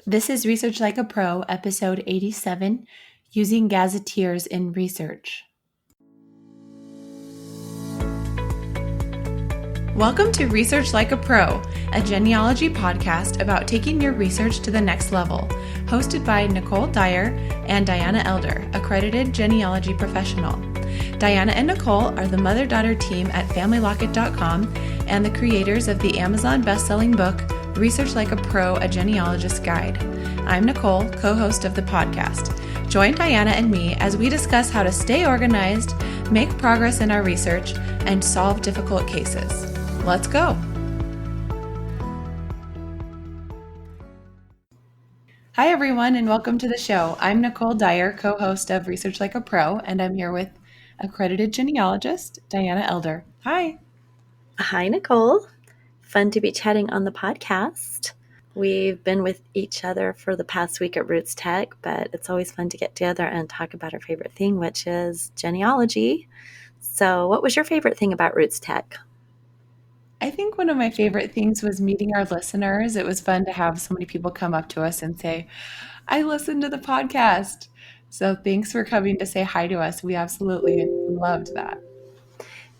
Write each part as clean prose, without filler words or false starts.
This is Research Like a Pro, episode 87, Using Gazetteers in Research. Welcome to Research Like a Pro, a genealogy podcast about taking your research to the next level, hosted by Nicole, Dyer, and Diana Elder, accredited genealogy professional. Diana and Nicole are the mother-daughter team at FamilyLocket.com and the creators of the Amazon best-selling book, Research Like a Pro, a Genealogist's Guide. I'm Nicole, co-host of the podcast. Join Diana and me as we discuss how to stay organized, make progress in our research, and solve difficult cases. Let's go. Hi, everyone, and welcome to the show. I'm Nicole Dyer, co-host of Research Like a Pro, and I'm here with accredited genealogist Diana Elder. Hi. Hi, Nicole. Fun to be chatting on the podcast. We've been with each other for the past week at Roots Tech, but it's always fun to get together and talk about our favorite thing, which is genealogy. So what was your favorite thing about Roots Tech? I think one of my favorite things was meeting our listeners. It was fun to have so many people come up to us and say, I listened to the podcast. So thanks for coming to say hi to us. We absolutely loved that.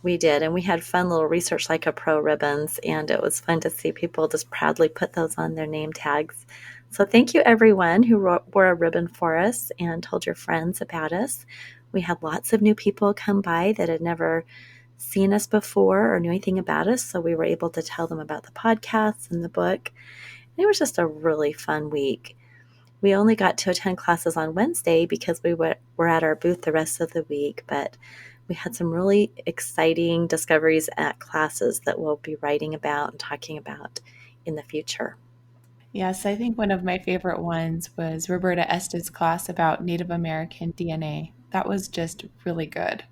We did, and we had fun little Research Like a Pro ribbons, and it was fun to see people just proudly put those on their name tags. So thank you, everyone who wore a ribbon for us and told your friends about us. We had lots of new people come by that had never seen us before or knew anything about us, so we were able to tell them about the podcasts and the book. And it was just a really fun week. We only got to attend classes on Wednesday because we were at our booth the rest of the week, but we had some really exciting discoveries at classes that we'll be writing about and talking about in the future. Yes, I think one of my favorite ones was Roberta Estes' class about Native American DNA. That was just really good.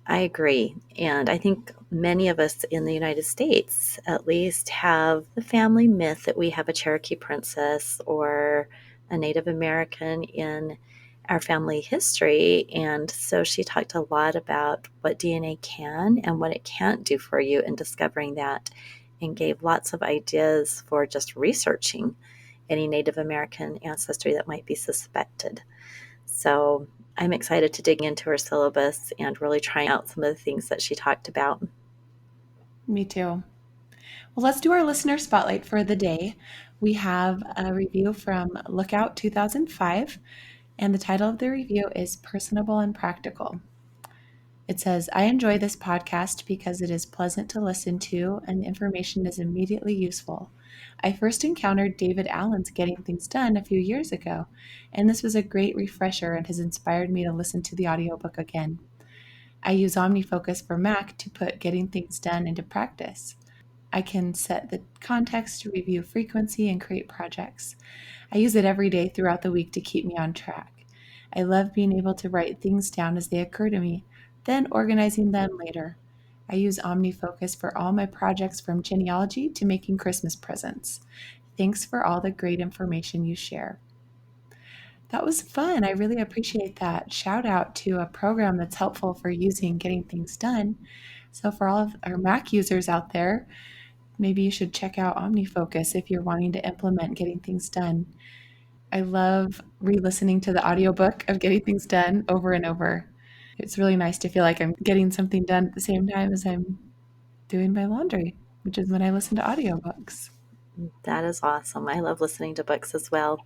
I agree. And I think many of us in the United States, at least, have the family myth that we have a Cherokee princess or a Native American in our family history. And so she talked a lot about what DNA can and what it can't do for you in discovering that, and gave lots of ideas for just researching any Native American ancestry that might be suspected. So I'm excited to dig into her syllabus and really try out some of the things that she talked about. Me too. Well, let's do our listener spotlight for the day. We have a review from Lookout 2005, and the title of the review is Personable and Practical. It says, I enjoy this podcast because it is pleasant to listen to and the information is immediately useful. I first encountered David Allen's Getting Things Done a few years ago, and this was a great refresher and has inspired me to listen to the audiobook again. I use OmniFocus for Mac to put Getting Things Done into practice. I can set the context to review frequency and create projects. I use it every day throughout the week to keep me on track. I love being able to write things down as they occur to me, then organizing them later. I use OmniFocus for all my projects from genealogy to making Christmas presents. Thanks for all the great information you share. That was fun. I really appreciate that. Shout out to a program that's helpful for getting things done. So for all of our Mac users out there, maybe you should check out OmniFocus if you're wanting to implement Getting Things Done. I love re-listening to the audiobook of Getting Things Done over and over. It's really nice to feel like I'm getting something done at the same time as I'm doing my laundry, which is when I listen to audiobooks. That is awesome. I love listening to books as well.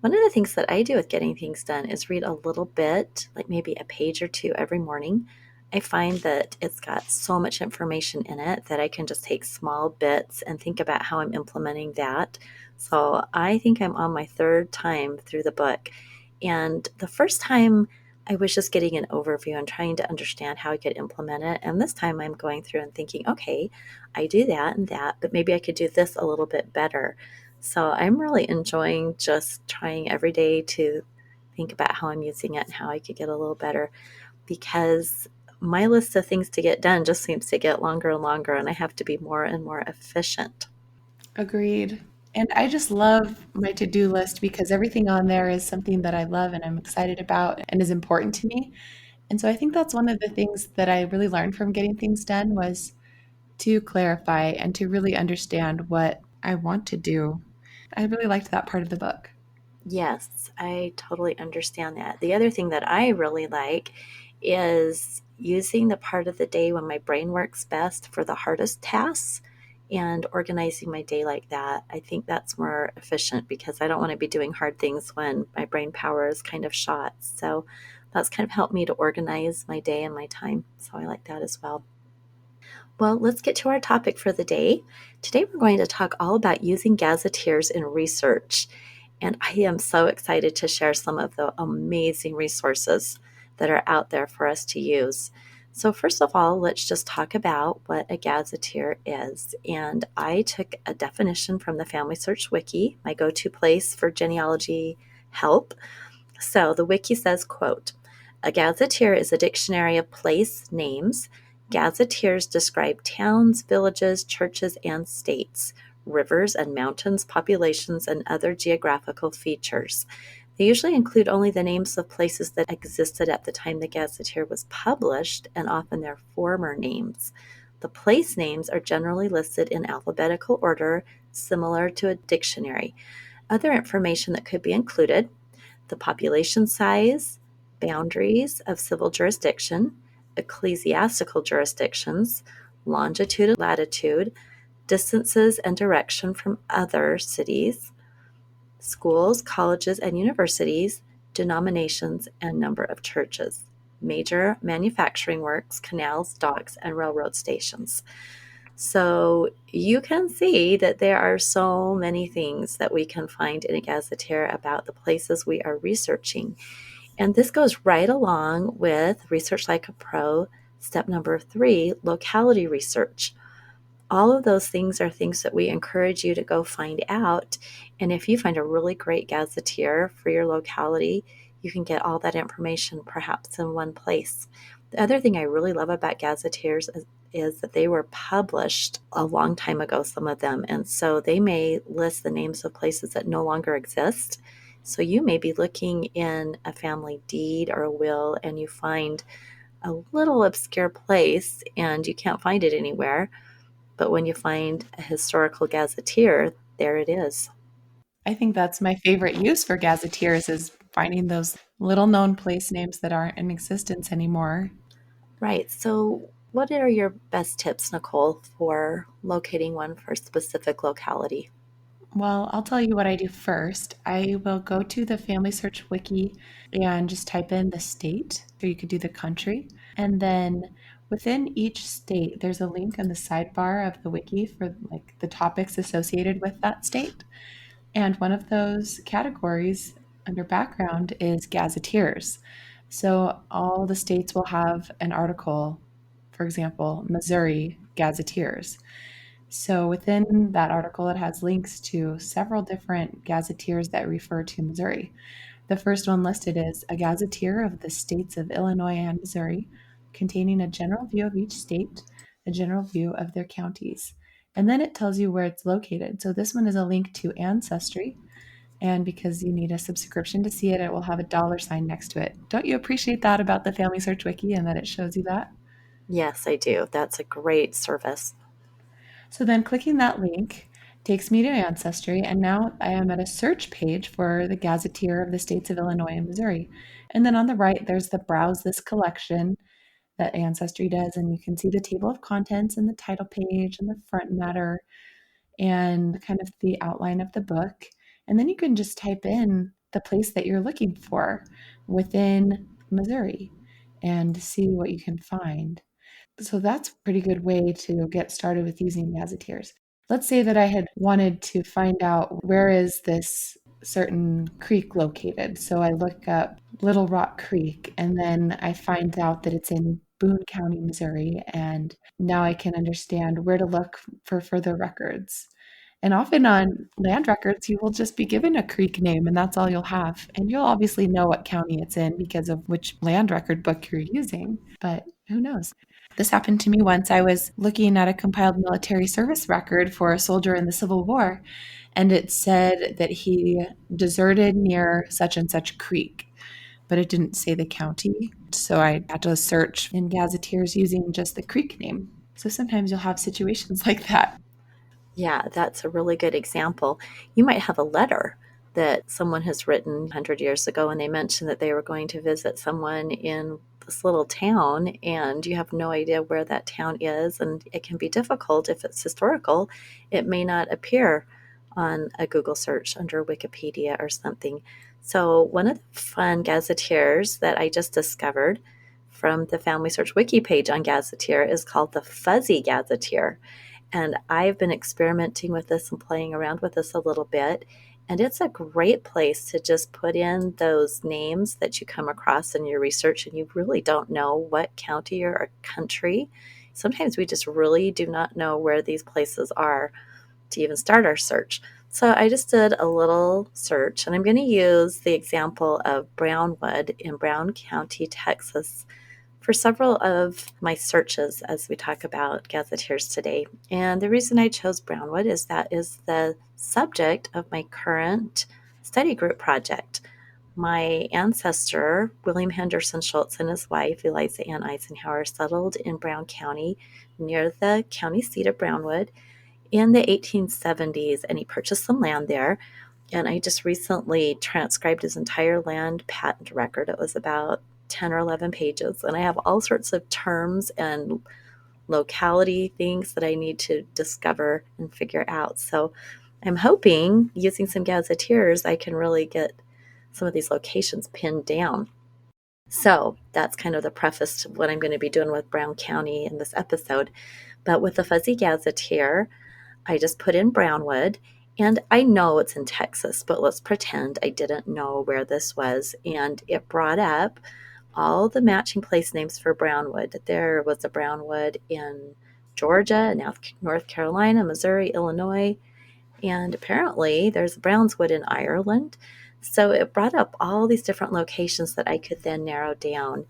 One of the things that I do with Getting Things Done is read a little bit, like maybe a page or two every morning. I find that it's got so much information in it that I can just take small bits and think about how I'm implementing that. So I think I'm on my third time through the book. And the first time I was just getting an overview and trying to understand how I could implement it. And this time I'm going through and thinking, okay, I do that and that, but maybe I could do this a little bit better. So I'm really enjoying just trying every day to think about how I'm using it and how I could get a little better, because my list of things to get done just seems to get longer and longer, and I have to be more and more efficient. Agreed. And I just love my to-do list because everything on there is something that I love and I'm excited about and is important to me. And so I think that's one of the things that I really learned from Getting Things Done was to clarify and to really understand what I want to do. I really liked that part of the book. Yes, I totally understand that. The other thing that I really like is using the part of the day when my brain works best for the hardest tasks and organizing my day like that. I think that's more efficient because I don't want to be doing hard things when my brain power is kind of shot. So that's kind of helped me to organize my day and my time. So I like that as well. Well, let's get to our topic for the day. Today, we're going to talk all about using gazetteers in research. And I am so excited to share some of the amazing resources that are out there for us to use. So, first of all, let's just talk about what a gazetteer is. And I took a definition from the FamilySearch Wiki, my go to place for genealogy help. So the wiki says, quote, a gazetteer is a dictionary of place names. Gazetteers describe towns, villages, churches, and states, rivers and mountains, populations, and other geographical features. They usually include only the names of places that existed at the time the gazetteer was published, and often their former names. The place names are generally listed in alphabetical order, similar to a dictionary. Other information that could be included: the population size, boundaries of civil jurisdiction, ecclesiastical jurisdictions, longitude and latitude, distances and direction from other cities, schools, colleges, and universities, denominations, and number of churches, major manufacturing works, canals, docks, and railroad stations. So you can see that there are so many things that we can find in a gazetteer about the places we are researching. And this goes right along with Research Like a Pro, step number 3, locality research. All of those things are things that we encourage you to go find out. And if you find a really great gazetteer for your locality, you can get all that information perhaps in one place. The other thing I really love about gazetteers is that they were published a long time ago, some of them. And so they may list the names of places that no longer exist. So you may be looking in a family deed or a will and you find a little obscure place and you can't find it anywhere. But when you find a historical gazetteer, there it is. I think that's my favorite use for gazetteers is finding those little known place names that aren't in existence anymore. Right. So, what are your best tips, Nicole, for locating one for a specific locality? Well, I'll tell you what I do first. I will go to the Family Search Wiki and just type in the state, or you could do the country. And then within each state, there's a link on the sidebar of the wiki for like the topics associated with that state. And one of those categories under background is gazetteers. So all the states will have an article, for example, Missouri gazetteers. So within that article, it has links to several different gazetteers that refer to Missouri. The first one listed is a gazetteer of the states of Illinois and Missouri, containing a general view of each state, a general view of their counties. And then it tells you where it's located. So this one is a link to Ancestry. And because you need a subscription to see it, it will have a dollar sign next to it. Don't you appreciate that about the Family Search Wiki and that it shows you that? Yes, I do. That's a great service. So then clicking that link takes me to Ancestry, and now I am at a search page for the Gazetteer of the states of Illinois and Missouri. And then on the right, there's the Browse This Collection that Ancestry does, and you can see the table of contents and the title page and the front matter and kind of the outline of the book. And then you can just type in the place that you're looking for within Missouri and see what you can find. So that's a pretty good way to get started with using gazetteers. Let's say that I had wanted to find out where is this certain creek located. So I look up Little Rock Creek and then I find out that it's in Boone County, Missouri, and now I can understand where to look for further records. And often on land records, you will just be given a creek name and that's all you'll have. And you'll obviously know what county it's in because of which land record book you're using, but who knows? This happened to me once. I was looking at a compiled military service record for a soldier in the Civil War, and it said that he deserted near such and such creek, but it didn't say the county. So I had to search in gazetteers using just the creek name. So sometimes you'll have situations like that. Yeah, that's a really good example. You might have a letter that someone has written 100 years ago, and they mentioned that they were going to visit someone in this little town, and you have no idea where that town is. And it can be difficult if it's historical. It may not appear on a Google search under Wikipedia or something. So, one of the fun gazetteers that I just discovered from the FamilySearch Wiki page on Gazetteer is called the Fuzzy Gazetteer. And I've been experimenting with this and playing around with this a little bit. And it's a great place to just put in those names that you come across in your research and you really don't know what county or country. Sometimes we just really do not know where these places are to even start our search. So I just did a little search, and I'm going to use the example of Brownwood in Brown County, Texas, for several of my searches as we talk about gazetteers today. And the reason I chose Brownwood is that is the subject of my current study group project. My ancestor, William Henderson Schultz, and his wife, Eliza Ann Eisenhower, settled in Brown County near the county seat of Brownwood in the 1870s, and he purchased some land there. And I just recently transcribed his entire land patent record. It was about 10 or 11 pages, and I have all sorts of terms and locality things that I need to discover and figure out. So I'm hoping using some gazetteers, I can really get some of these locations pinned down. So that's kind of the preface to what I'm going to be doing with Brown County in this episode. But with the Fuzzy Gazetteer, I just put in Brownwood, and I know it's in Texas, but let's pretend I didn't know where this was. And it brought up all the matching place names for Brownwood. There was a Brownwood in Georgia, North Carolina, Missouri, Illinois, and apparently there's Brownswood in Ireland. So it brought up all these different locations that I could then narrow down.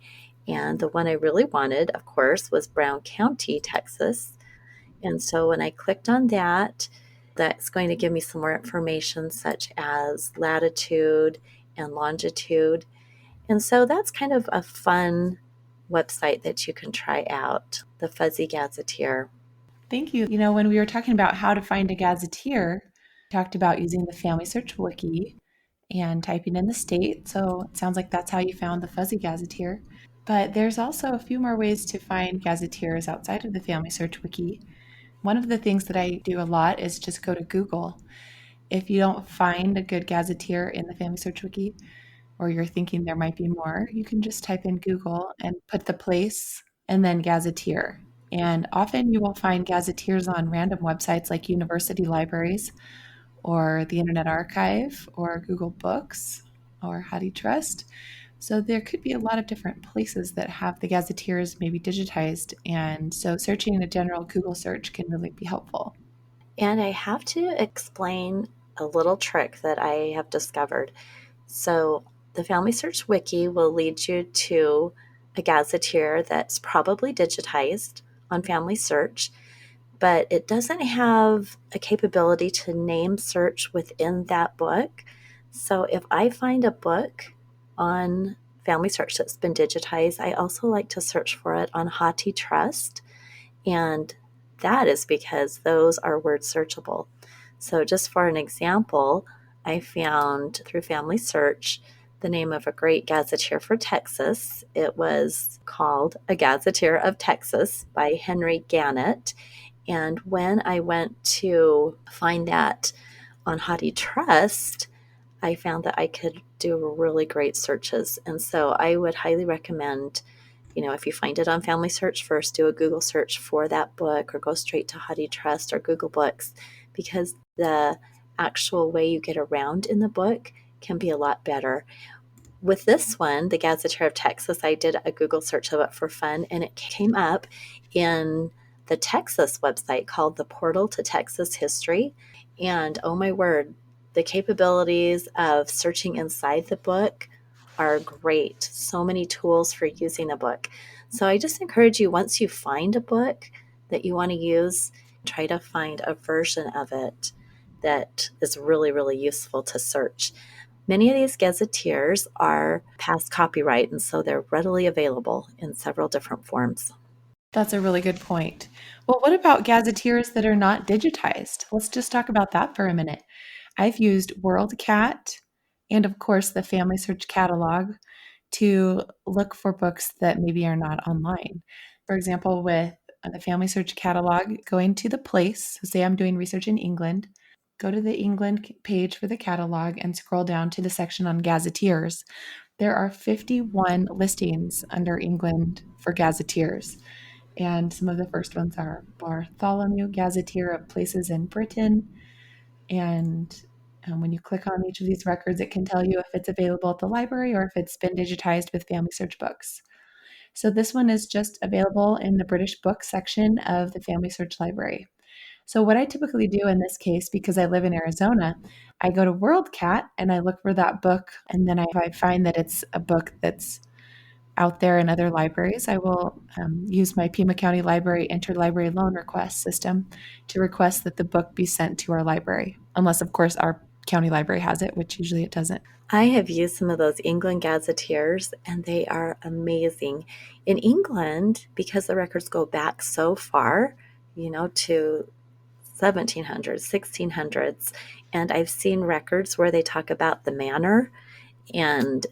And the one I really wanted, of course, was Brown County, Texas. And so when I clicked on that, that's going to give me some more information such as latitude and longitude. And so that's kind of a fun website that you can try out, the Fuzzy Gazetteer. Thank you. When we were talking about how to find a gazetteer, we talked about using the FamilySearch Wiki and typing in the state. So it sounds like that's how you found the Fuzzy Gazetteer. But there's also a few more ways to find gazetteers outside of the FamilySearch Wiki. One of the things that I do a lot is just go to Google. If you don't find a good gazetteer in the FamilySearch Wiki, or you're thinking there might be more, you can just type in Google and put the place and then gazetteer. And often you will find gazetteers on random websites like university libraries or the Internet Archive or Google Books or Hathitrust. So there could be a lot of different places that have the gazetteers maybe digitized. And so searching a general Google search can really be helpful. And I have to explain a little trick that I have discovered. So the Family Search Wiki will lead you to a gazetteer that's probably digitized on Family Search, but it doesn't have a capability to name search within that book. So if I find a book on Family Search that's been digitized, I also like to search for it on Hathitrust, and that is because those are word searchable. So just for an example, I found through Family Search the name of a great gazetteer for Texas. It was called A Gazetteer of Texas by Henry Gannett. And when I went to find that on Hathitrust, I found that I could do really great searches. And so I would highly recommend, if you find it on Family Search, first do a Google search for that book or go straight to Hathitrust or Google Books, because the actual way you get around in the book can be a lot better. With this one, the Gazetteer of Texas, I did a Google search of it for fun, and it came up in the Texas website called the Portal to Texas History. And oh my word, the capabilities of searching inside the book are great. So many tools for using a book. So I just encourage you, once you find a book that you want to use, try to find a version of it that is really, really useful to search. Many of these gazetteers are past copyright, and so they're readily available in several different forms. That's a really good point. Well, what about gazetteers that are not digitized? Let's just talk about that for a minute. I've used WorldCat and, of course, the FamilySearch Catalog to look for books that maybe are not online. For example, with the FamilySearch Catalog, going to the place, so say I'm doing research in England, go to the England page for the catalog and scroll down to the section on gazetteers. There are 51 listings under England for gazetteers. And some of the first ones are Bartholomew Gazetteer of Places in Britain. And when you click on each of these records, it can tell you if it's available at the library or if it's been digitized with FamilySearch books. So this one is just available in the British book section of the FamilySearch library. So what I typically do in this case, because I live in Arizona, I go to WorldCat and I look for that book. And then if I find that it's a book that's out there in other libraries, I will use my Pima County Library interlibrary loan request system to request that the book be sent to our library, unless, of course, our county library has it, which usually it doesn't. I have used some of those England gazetteers, and they are amazing. In England, because the records go back so far, to 1700s, 1600s, and I've seen records where they talk about the manor, and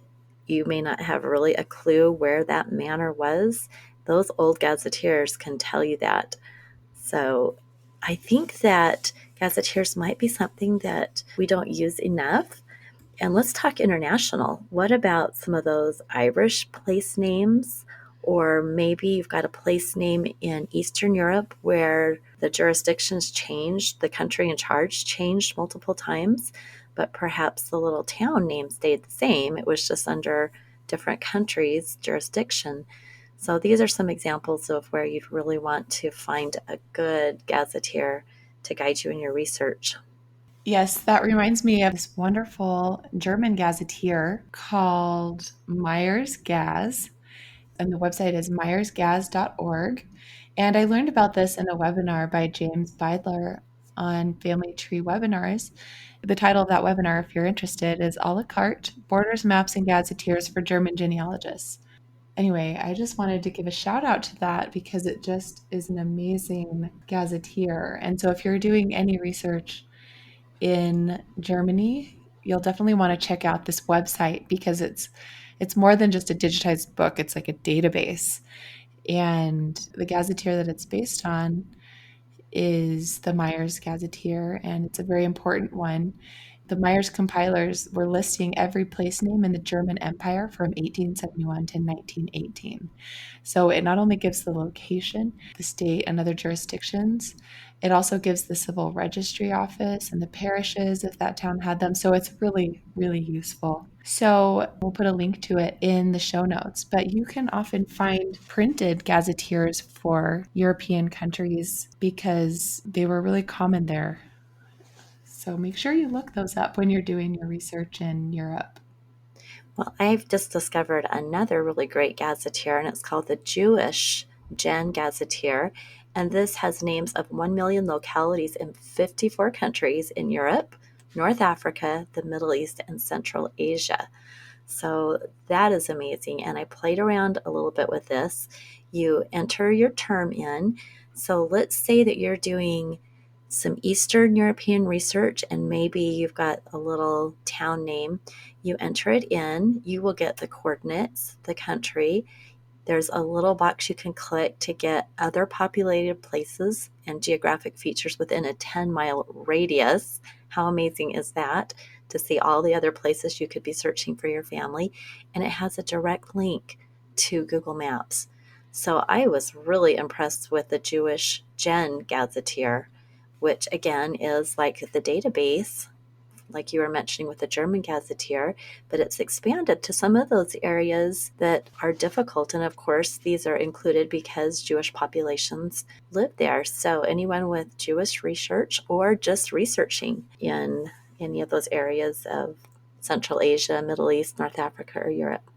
you may not have really a clue where that manor was. Those old gazetteers can tell you that. So I think that gazetteers might be something that we don't use enough. And let's talk international. What about some of those Irish place names? Or maybe you've got a place name in Eastern Europe where the jurisdictions changed, the country in charge changed multiple times, but perhaps the little town name stayed the same. It was just under different countries' jurisdiction. So these are some examples of where you'd really want to find a good gazetteer to guide you in your research. Yes, that reminds me of this wonderful German gazetteer called Meyers Gaz, and the website is meyersgaz.org. And I learned about this in a webinar by James Beidler on Family Tree Webinars. The title of that webinar, if you're interested, is A la carte Borders, Maps, and Gazetteers for German Genealogists. Anyway, I just wanted to give a shout out to that because it just is an amazing gazetteer. And so if you're doing any research in Germany, you'll definitely want to check out this website because it's more than just a digitized book. It's like a database. And the gazetteer that it's based on is the Meyers Gazetteer, and it's a very important one. The Meyers compilers were listing every place name in the German Empire from 1871 to 1918. So it not only gives the location, the state, and other jurisdictions, it also gives the civil registry office and the parishes if that town had them. So it's really, really useful. So we'll put a link to it in the show notes, but you can often find printed gazetteers for European countries because they were really common there. So make sure you look those up when you're doing your research in Europe. Well, I've just discovered another really great gazetteer, and it's called the JewishGen Gazetteer. And this has names of 1 million localities in 54 countries in Europe, North Africa, the Middle East, and Central Asia. So that is amazing. And I played around a little bit with this. You enter your term in. So let's say that you're doing some Eastern European research and maybe you've got a little town name. You enter it in, you will get the coordinates, the country. There's a little box you can click to get other populated places and geographic features within a 10-mile radius. How amazing is that? To see all the other places you could be searching for your family. And it has a direct link to Google Maps. So I was really impressed with the JewishGen Gazetteer, which again is like the database, like you were mentioning with the German Gazetteer, but it's expanded to some of those areas that are difficult. And of course, these are included because Jewish populations live there. So anyone with Jewish research or just researching in any of those areas of Central Asia, Middle East, North Africa, or Europe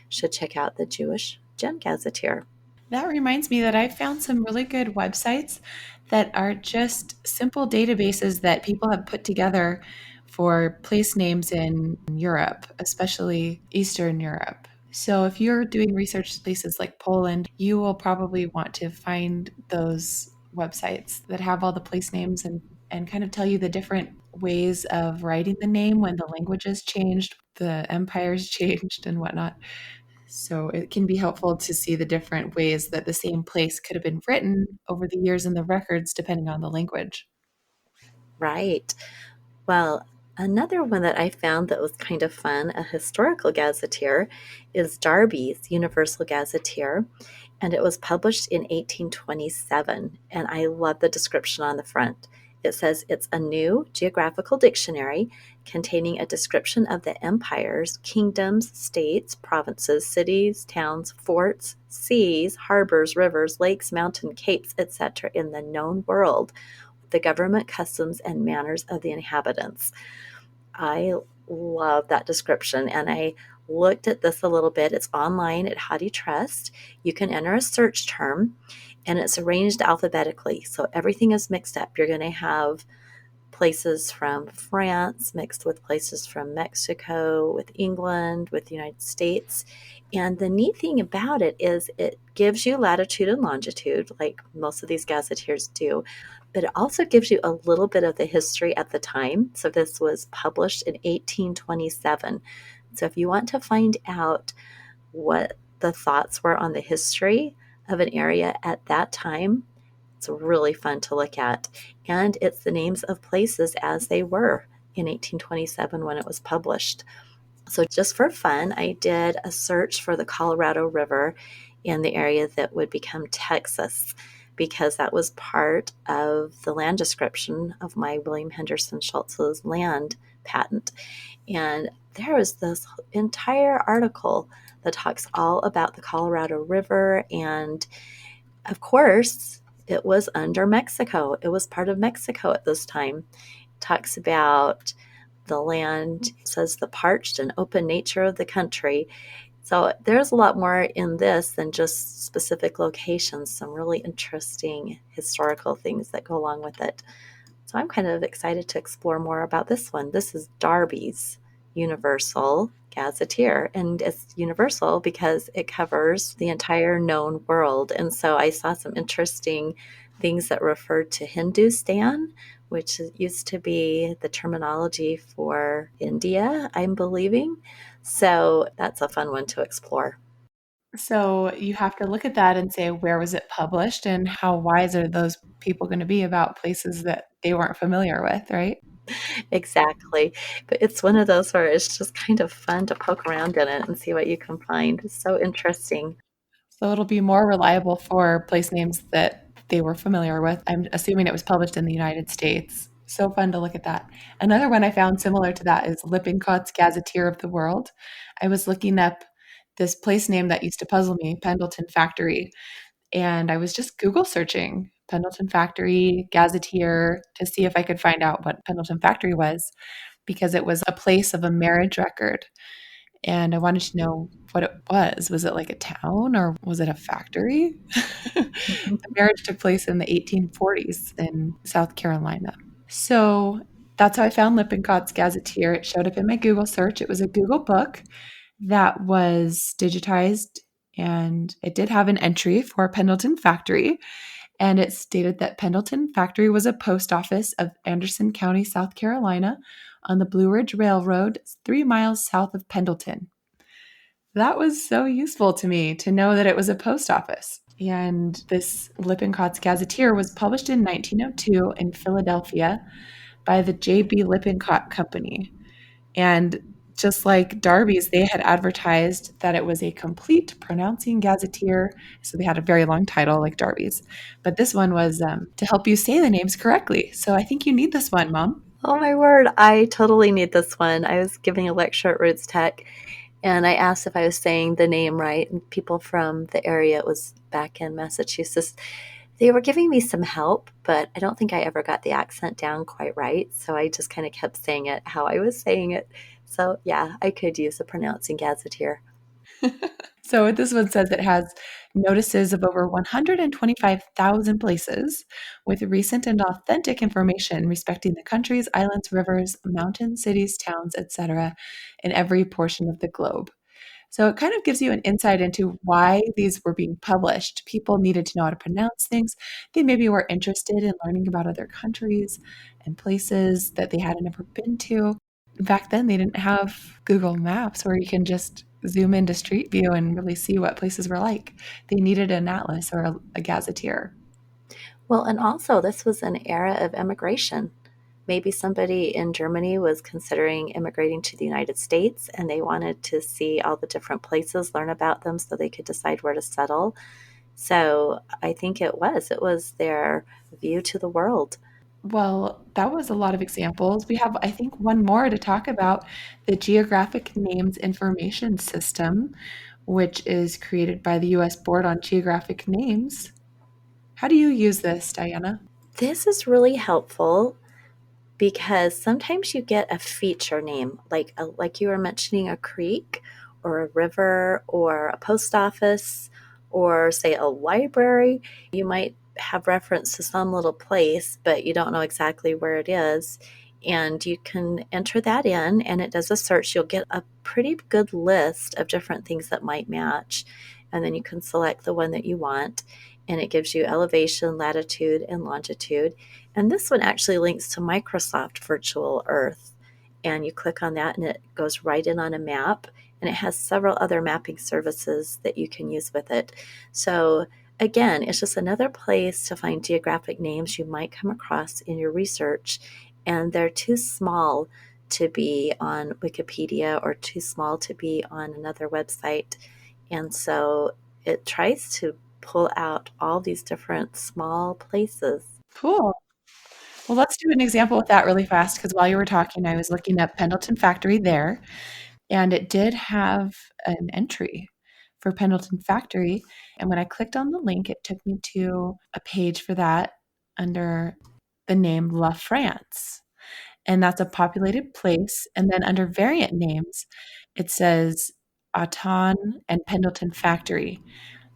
should check out the JewishGen Gazetteer. That reminds me that I found some really good websites that are just simple databases that people have put together for place names in Europe, especially Eastern Europe. So if you're doing research places like Poland, you will probably want to find those websites that have all the place names and kind of tell you the different ways of writing the name when the language has changed, the empires changed, and whatnot. So it can be helpful to see the different ways that the same place could have been written over the years in the records, depending on the language. Right. Well, another one that I found that was kind of fun, a historical gazetteer, is Darby's Universal Gazetteer, and it was published in 1827. And I love the description on the front. It says it's a new geographical dictionary containing a description of the empires, kingdoms, states, provinces, cities, towns, forts, seas, harbors, rivers, lakes, mountain capes, etc., in the known world, the government customs and manners of the inhabitants. I love that description, and I looked at this a little bit. It's online at Hathitrust. You can enter a search term, and it's arranged alphabetically, so everything is mixed up. You're going to have places from France mixed with places from Mexico, with England, with the United States. And the neat thing about it is it gives you latitude and longitude, like most of these gazetteers do, but it also gives you a little bit of the history at the time. So this was published in 1827. So if you want to find out what the thoughts were on the history of an area at that time, it's really fun to look at. And it's the names of places as they were in 1827 when it was published. So, just for fun, I did a search for the Colorado River in the area that would become Texas, because that was part of the land description of my William Henderson Schultz's land patent. And there was this entire article that talks all about the Colorado River. And of course, it was under Mexico. It was part of Mexico at this time. It talks about the land, says the parched and open nature of the country. So there's a lot more in this than just specific locations, some really interesting historical things that go along with it. So I'm kind of excited to explore more about this one. This is Darby's Universal Gazetteer, and it's universal because it covers the entire known world. And so I saw some interesting things that referred to Hindustan, which used to be the terminology for India, I'm believing. So that's a fun one to explore. So you have to look at that and say, where was it published and how wise are those people going to be about places that they weren't familiar with, right? Exactly. But it's one of those where it's just kind of fun to poke around in it and see what you can find. It's so interesting. So it'll be more reliable for place names that they were familiar with. I'm assuming it was published in the United States. So fun to look at that. Another one I found similar to that is Lippincotts Gazetteer of the World. I was looking up this place name that used to puzzle me, Pendleton Factory, and I was just Google searching Pendleton Factory Gazetteer to see if I could find out what Pendleton Factory was because it was a place of a marriage record and I wanted to know what it was. Was it like a town or was it a factory? The marriage took place in the 1840s in South Carolina. So that's how I found Lippincotts Gazetteer. It showed up in my Google search. It was a Google book that was digitized and it did have an entry for Pendleton Factory. And it stated that Pendleton Factory was a post office of Anderson County, South Carolina, on the Blue Ridge Railroad, 3 miles south of Pendleton. That was so useful to me to know that it was a post office. And this Lippincotts Gazetteer was published in 1902 in Philadelphia by the J.B. Lippincott Company. And just like Darby's, they had advertised that it was a complete pronouncing gazetteer. So they had a very long title like Darby's. But this one was to help you say the names correctly. So I think you need this one, Mom. Oh my word, I totally need this one. I was giving a lecture at Roots Tech, and I asked if I was saying the name right, and people from the area, it was back in Massachusetts, they were giving me some help, but I don't think I ever got the accent down quite right. So I just kind of kept saying it how I was saying it. So yeah, I could use a pronouncing gazetteer. So this one says it has notices of over 125,000 places with recent and authentic information respecting the countries, islands, rivers, mountains, cities, towns, etc. in every portion of the globe. So it kind of gives you an insight into why these were being published. People needed to know how to pronounce things. They maybe were interested in learning about other countries and places that they hadn't ever been to. Back then, they didn't have Google Maps where you can just zoom into Street View and really see what places were like. They needed an atlas or a gazetteer. Well, and also, this was an era of immigration. Maybe somebody in Germany was considering immigrating to the United States and they wanted to see all the different places, learn about them so they could decide where to settle. So I think it was their view to the world. Well, that was a lot of examples. We have, I think, one more to talk about, the Geographic Names Information System, which is created by the US Board on Geographic Names. How do you use this, Diana? This is really helpful because sometimes you get a feature name, like you were mentioning, a creek or a river or a post office or say a library. You might have reference to some little place, but you don't know exactly where it is. And you can enter that in and it does a search. You'll get a pretty good list of different things that might match. And then you can select the one that you want. And it gives you elevation, latitude, and longitude. And this one actually links to Microsoft Virtual Earth. And you click on that and it goes right in on a map. And it has several other mapping services that you can use with it. So again, it's just another place to find geographic names you might come across in your research. And they're too small to be on Wikipedia or too small to be on another website. And so it tries to pull out all these different small places. Cool. Well, let's do an example with that really fast because while you were talking, I was looking up Pendleton Factory there, and it did have an entry for Pendleton Factory. And when I clicked on the link, it took me to a page for that under the name La France. And that's a populated place. And then under variant names, it says Autun and Pendleton Factory.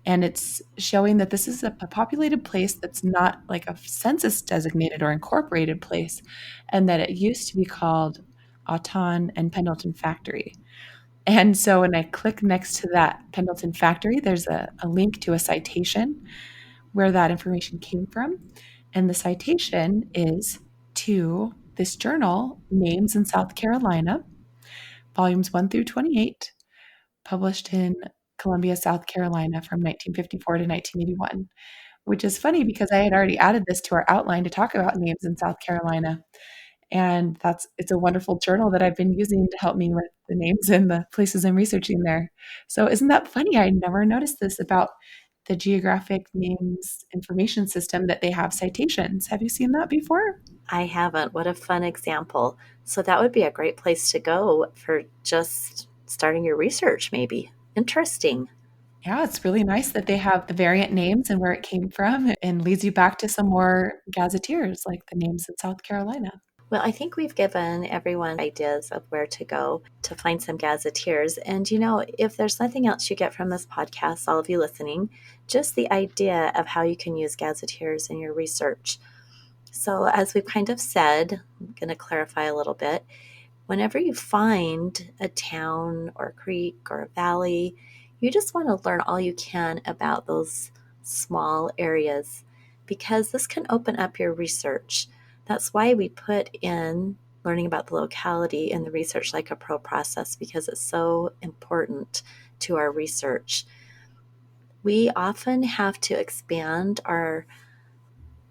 And it's showing that this is a populated place that's not like a census designated or incorporated place, and that it used to be called Autun and Pendleton Factory. And so when I click next to that Pendleton Factory, there's a link to a citation where that information came from. And the citation is to this journal, Names in South Carolina, volumes 1 through 28, published in Columbia, South Carolina from 1954 to 1981, which is funny because I had already added this to our outline to talk about names in South Carolina. And it's a wonderful journal that I've been using to help me with the names and the places I'm researching there. So isn't that funny? I never noticed this about the Geographic Names Information System, that they have citations. Have you seen that before? I haven't. What a fun example. So that would be a great place to go for just starting your research, maybe. Interesting. Yeah, it's really nice that they have the variant names and where it came from and leads you back to some more gazetteers like the names in South Carolina. Well, I think we've given everyone ideas of where to go to find some gazetteers. And, if there's nothing else you get from this podcast, all of you listening, just the idea of how you can use gazetteers in your research. So, as we've kind of said, I'm going to clarify a little bit. Whenever you find a town or a creek or a valley, you just want to learn all you can about those small areas because this can open up your research. That's why we put in learning about the locality in the Research Like a Pro process because it's so important to our research. We often have to expand our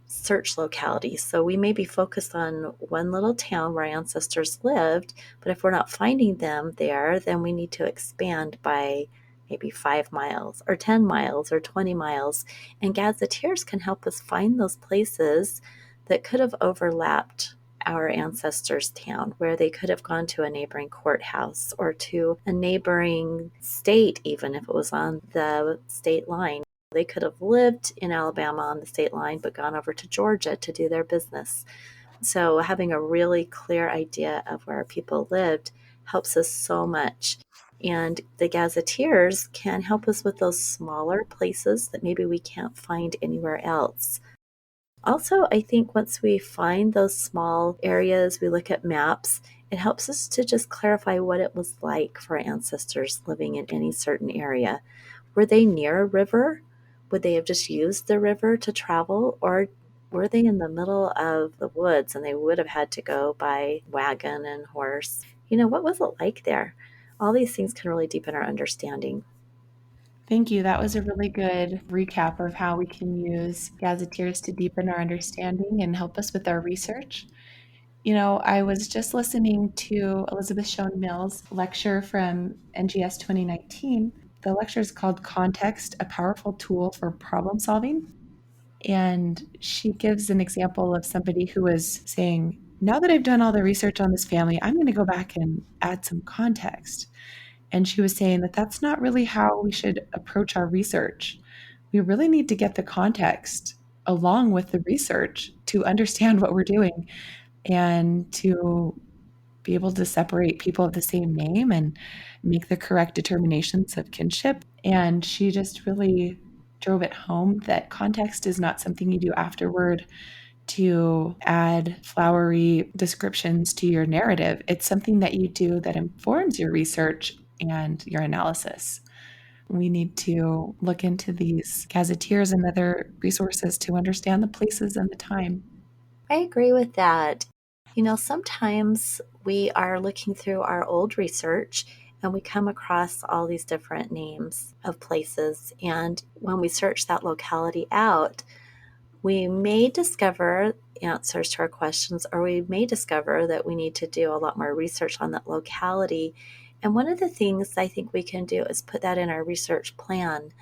search localities. So we may be focused on one little town where our ancestors lived, but if we're not finding them there, then we need to expand by maybe 5 miles or 10 miles or 20 miles. And gazetteers can help us find those places that could have overlapped our ancestors' town, where they could have gone to a neighboring courthouse or to a neighboring state, even if it was on the state line. They could have lived in Alabama on the state line, but gone over to Georgia to do their business. So having a really clear idea of where people lived helps us so much. And the gazetteers can help us with those smaller places that maybe we can't find anywhere else. Also, I think once we find those small areas, we look at maps, It helps us to just clarify what it was like for ancestors living in any certain area. Were they near a river? Would they have just used the river to travel? Or were they in the middle of the woods and they would have had to go by wagon and horse? What was it like there? All these things can really deepen our understanding. Thank you. That was a really good recap of how we can use gazetteers to deepen our understanding and help us with our research. I was just listening to Elizabeth Shown Mills' lecture from NGS 2019. The lecture is called Context, a Powerful Tool for Problem Solving. And she gives an example of somebody who was saying, now that I've done all the research on this family, I'm going to go back and add some context. And she was saying that that's not really how we should approach our research. We really need to get the context along with the research to understand what we're doing and to be able to separate people of the same name and make the correct determinations of kinship. And she just really drove it home that context is not something you do afterward to add flowery descriptions to your narrative. It's something that you do that informs your research and your analysis. We need to look into these gazetteers and other resources to understand the places and the time. I agree with that. Sometimes we are looking through our old research and we come across all these different names of places. And when we search that locality out, we may discover answers to our questions, or we may discover that we need to do a lot more research on that locality. And one of the things I think we can do is put that in our research plan.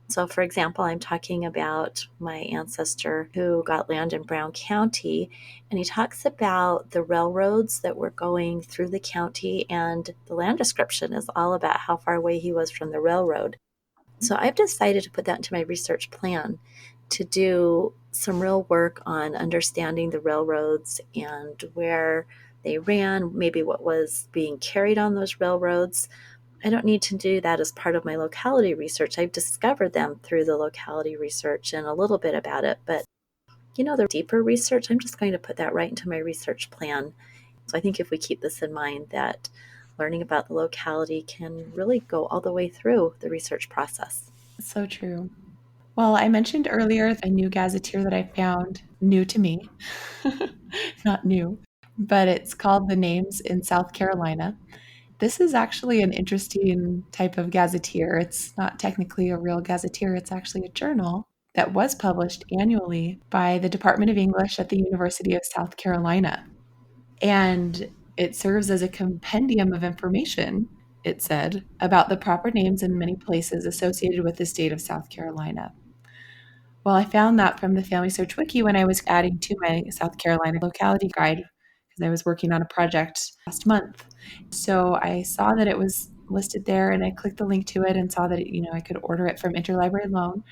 So, for example, I'm talking about my ancestor who got land in Brown County, and he talks about the railroads that were going through the county, and the land description is all about how far away he was from the railroad. So, I've decided to put that into my research plan to do some real work on understanding the railroads and where they ran, maybe what was being carried on those railroads. I don't need to do that as part of my locality research. I've discovered them through the locality research and a little bit about it. But, the deeper research, I'm just going to put that right into my research plan. So I think if we keep this in mind, that learning about the locality can really go all the way through the research process. So true. Well, I mentioned earlier a new gazetteer that I found new to me, not new, but it's called The Names in South Carolina. This is actually an interesting type of gazetteer. It's not technically a real gazetteer, it's actually a journal that was published annually by the Department of English at the University of South Carolina. And it serves as a compendium of information, it said, about the proper names in many places associated with the state of South Carolina. Well, I found that from the FamilySearch Wiki when I was adding to my South Carolina locality guide because I was working on a project last month. So I saw that it was listed there and I clicked the link to it and saw that I could order it from interlibrary loan.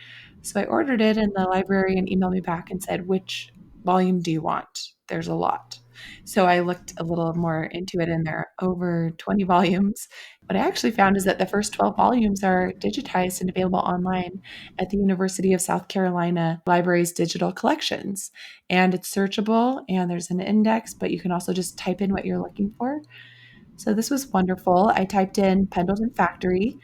So I ordered it and the librarian emailed me back and said, "Which volume do you want? There's a lot." So I looked a little more into it and there are over 20 volumes. What I actually found is that the first 12 volumes are digitized and available online at the University of South Carolina Library's digital collections. And it's searchable and there's an index, but you can also just type in what you're looking for. So this was wonderful. I typed in Pendleton Factory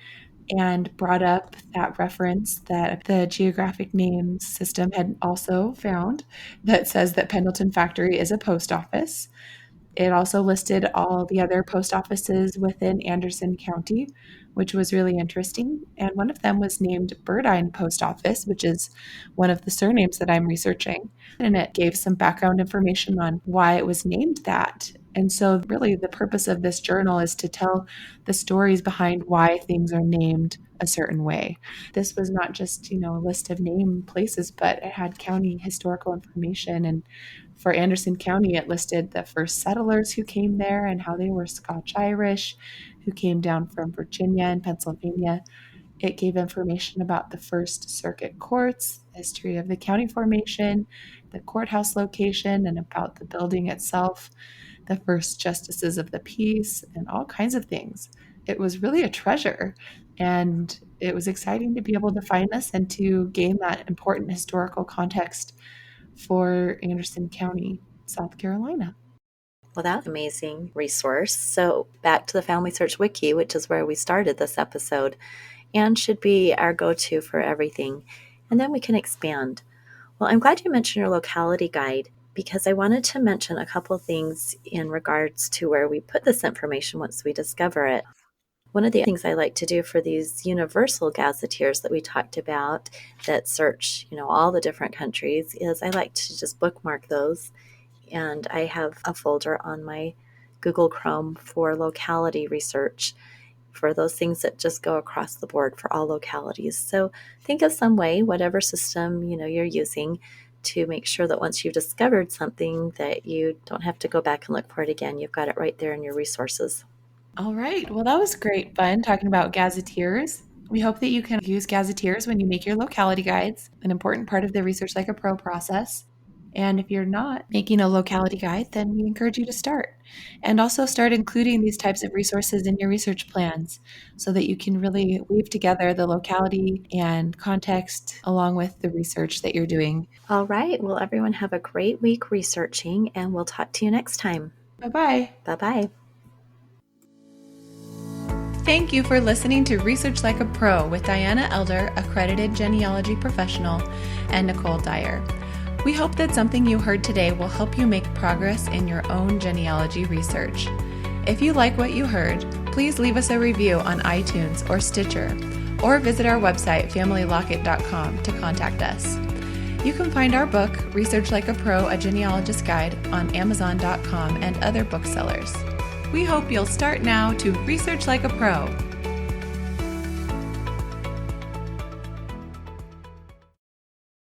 and brought up that reference that the Geographic Name System had also found that says that Pendleton Factory is a post office. It also listed all the other post offices within Anderson County, which was really interesting. And one of them was named Burdine Post Office, which is one of the surnames that I'm researching. And it gave some background information on why it was named that. And so, really, the purpose of this journal is to tell the stories behind why things are named a certain way. This was not just, a list of name places, but it had county historical information. And for Anderson County, it listed the first settlers who came there and how they were Scotch Irish, who came down from Virginia and Pennsylvania. It gave information about the first circuit courts, the history of the county formation, the courthouse location, and about the building itself, the first justices of the peace, and all kinds of things. It was really a treasure. And it was exciting to be able to find this and to gain that important historical context for Anderson County, South Carolina. Well, that's an amazing resource. So back to the FamilySearch Wiki, which is where we started this episode, and should be our go-to for everything. And then we can expand. Well, I'm glad you mentioned your locality guide because I wanted to mention a couple things in regards to where we put this information once we discover it. One of the things I like to do for these universal gazetteers that we talked about that search, all the different countries is I like to just bookmark those. And I have a folder on my Google Chrome for locality research for those things that just go across the board for all localities. So think of some way, whatever system you're using, to make sure that once you've discovered something that you don't have to go back and look for it again. You've got it right there in your resources. All right. Well, that was great fun talking about gazetteers. We hope that you can use gazetteers when you make your locality guides, an important part of the Research Like a Pro process. And if you're not making a locality guide, then we encourage you to start. And also start including these types of resources in your research plans so that you can really weave together the locality and context along with the research that you're doing. All right. Well, everyone have a great week researching, and we'll talk to you next time. Bye-bye. Bye-bye. Thank you for listening to Research Like a Pro with Diana Elder, accredited genealogy professional, and Nicole Dyer. We hope that something you heard today will help you make progress in your own genealogy research. If you like what you heard, please leave us a review on iTunes or Stitcher, or visit our website, familylocket.com, to contact us. You can find our book, Research Like a Pro, A Genealogist Guide, on Amazon.com and other booksellers. We hope you'll start now to research like a pro.